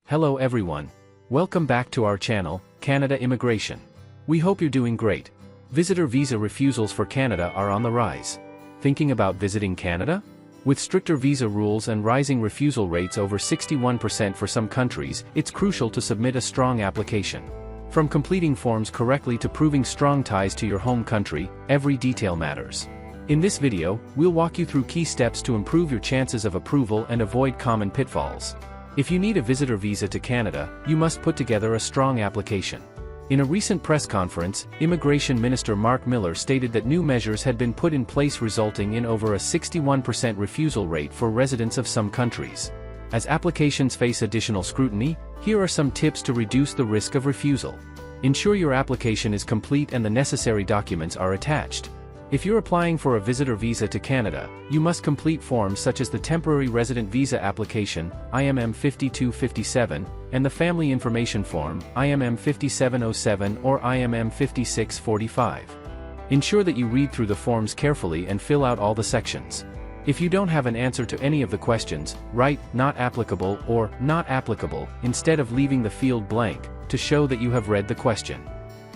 Hello everyone. Welcome back to our channel, Canada Immigration. We hope you're doing great. Visitor visa refusals for Canada are on the rise. Thinking about visiting Canada? With stricter visa rules and rising refusal rates over 61% for some countries, it's crucial to submit a strong application. From completing forms correctly to proving strong ties to your home country, every detail matters. In this video, we'll walk you through key steps to improve your chances of approval and avoid common pitfalls. If you need a visitor visa to Canada, you must put together a strong application. In a recent press conference, Immigration Minister Mark Miller stated that new measures had been put in place resulting in over a 61% refusal rate for residents of some countries. As applications face additional scrutiny, here are some tips to reduce the risk of refusal. Ensure your application is complete and the necessary documents are attached. If you're applying for a visitor visa to Canada, you must complete forms such as the Temporary Resident Visa Application, IMM 5257, and the Family Information Form, IMM 5707 or IMM 5645. Ensure that you read through the forms carefully and fill out all the sections. If you don't have an answer to any of the questions, write "not applicable" or "not applicable" instead of leaving the field blank, to show that you have read the question.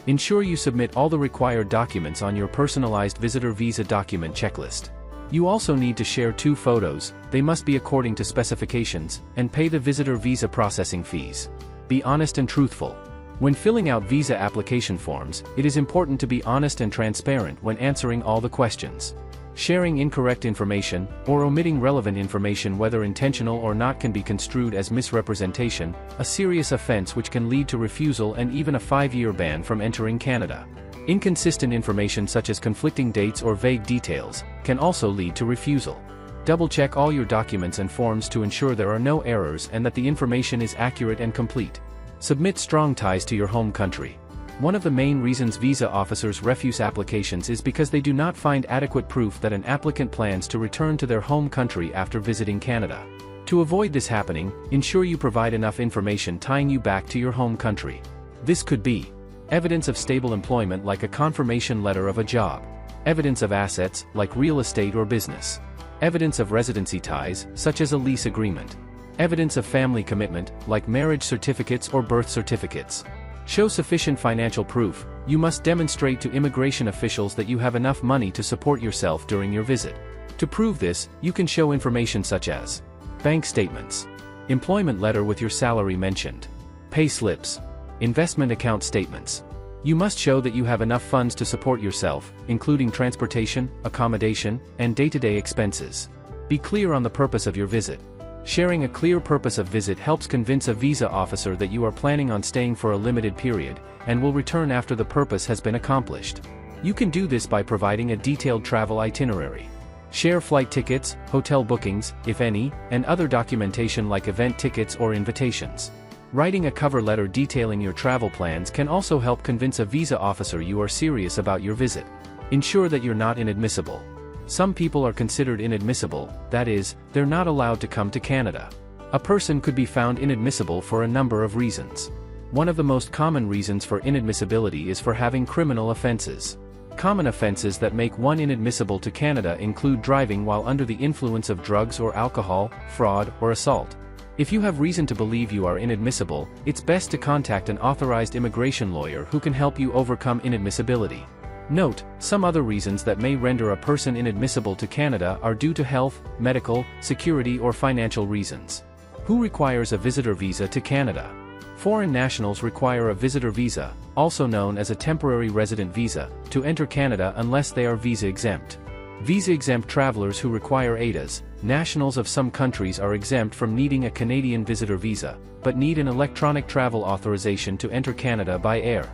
Ensure you submit all the required documents on your personalized visitor visa document checklist. You also need to share 2 photos, they must be according to specifications, and pay the visitor visa processing fees. Be honest and truthful. When filling out visa application forms, it is important to be honest and transparent when answering all the questions. Sharing incorrect information, or omitting relevant information whether intentional or not can be construed as misrepresentation, a serious offense which can lead to refusal and even a 5-year ban from entering Canada. Inconsistent information such as conflicting dates or vague details, can also lead to refusal. Double-check all your documents and forms to ensure there are no errors and that the information is accurate and complete. Submit strong ties to your home country. One of the main reasons visa officers refuse applications is because they do not find adequate proof that an applicant plans to return to their home country after visiting Canada. To avoid this happening, ensure you provide enough information tying you back to your home country. This could be evidence of stable employment like a confirmation letter of a job, evidence of assets like real estate or business, evidence of residency ties such as a lease agreement, evidence of family commitment like marriage certificates or birth certificates. Show sufficient financial proof. You must demonstrate to immigration officials that you have enough money to support yourself during your visit. To prove this, you can show information such as bank statements, employment letter with your salary mentioned, pay slips, investment account statements. You must show that you have enough funds to support yourself, including transportation, accommodation, and day-to-day expenses. Be clear on the purpose of your visit. Sharing a clear purpose of visit helps convince a visa officer that you are planning on staying for a limited period, and will return after the purpose has been accomplished. You can do this by providing a detailed travel itinerary. Share flight tickets, hotel bookings, if any, and other documentation like event tickets or invitations. Writing a cover letter detailing your travel plans can also help convince a visa officer you are serious about your visit. Ensure that you're not inadmissible. Some people are considered inadmissible, that is, they're not allowed to come to Canada. A person could be found inadmissible for a number of reasons. One of the most common reasons for inadmissibility is for having criminal offenses. Common offenses that make one inadmissible to Canada include driving while under the influence of drugs or alcohol, fraud, or assault. If you have reason to believe you are inadmissible, it's best to contact an authorized immigration lawyer who can help you overcome inadmissibility. Note, some other reasons that may render a person inadmissible to Canada are due to health, medical, security or financial reasons. Who requires a visitor visa to Canada? Foreign nationals require a visitor visa, also known as a temporary resident visa, to enter Canada unless they are visa exempt. Visa-exempt travelers who require ADAs, nationals of some countries are exempt from needing a Canadian visitor visa, but need an electronic travel authorization to enter Canada by air.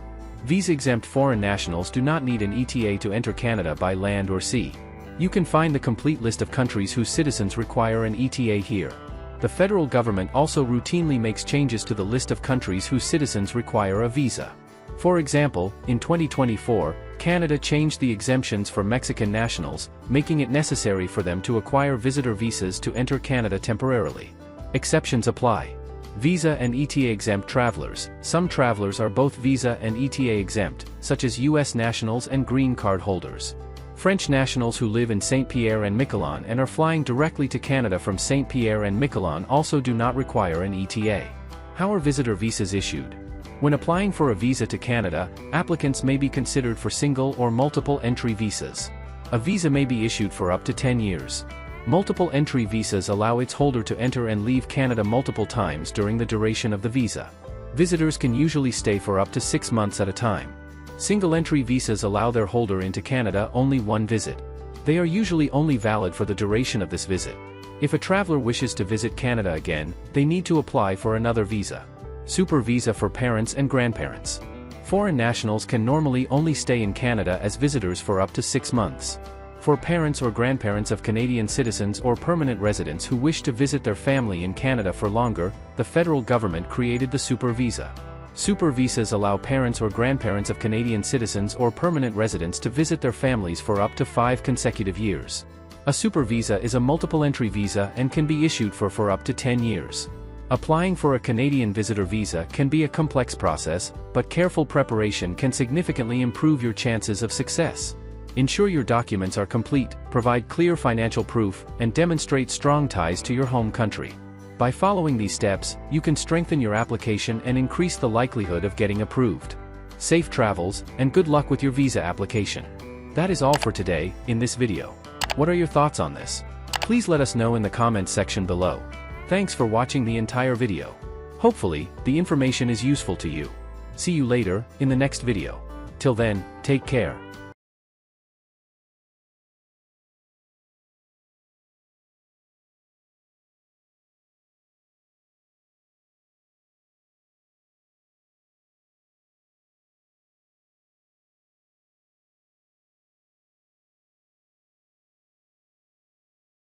Visa-exempt foreign nationals do not need an ETA to enter Canada by land or sea. You can find the complete list of countries whose citizens require an ETA here. The federal government also routinely makes changes to the list of countries whose citizens require a visa. For example, in 2024, Canada changed the exemptions for Mexican nationals, making it necessary for them to acquire visitor visas to enter Canada temporarily. Exceptions apply. Visa and ETA exempt travelers. Some travelers are both visa and ETA exempt, such as U.S. nationals and green card holders. French nationals who live in Saint-Pierre and Miquelon and are flying directly to Canada from Saint-Pierre and Miquelon also do not require an ETA. How are visitor visas issued? When applying for a visa to Canada, applicants may be considered for single or multiple entry visas. A visa may be issued for up to 10 years. Multiple entry visas allow its holder to enter and leave Canada multiple times during the duration of the visa. Visitors can usually stay for up to 6 months at a time. Single entry visas allow their holder into Canada only one visit. They are usually only valid for the duration of this visit. If a traveler wishes to visit Canada again, they need to apply for another visa. Super visa for parents and grandparents. Foreign nationals can normally only stay in Canada as visitors for up to 6 months. For parents or grandparents of Canadian citizens or permanent residents who wish to visit their family in Canada for longer, the federal government created the Super Visa. Super visas allow parents or grandparents of Canadian citizens or permanent residents to visit their families for up to 5 consecutive years. A super visa is a multiple entry visa and can be issued for up to 10 years. Applying for a Canadian visitor visa can be a complex process, but careful preparation can significantly improve your chances of success. Ensure your documents are complete, provide clear financial proof, and demonstrate strong ties to your home country. By following these steps, you can strengthen your application and increase the likelihood of getting approved. Safe travels, and good luck with your visa application. That is all for today, in this video. What are your thoughts on this? Please let us know in the comments section below. Thanks for watching the entire video. Hopefully, the information is useful to you. See you later, in the next video. Till then, take care.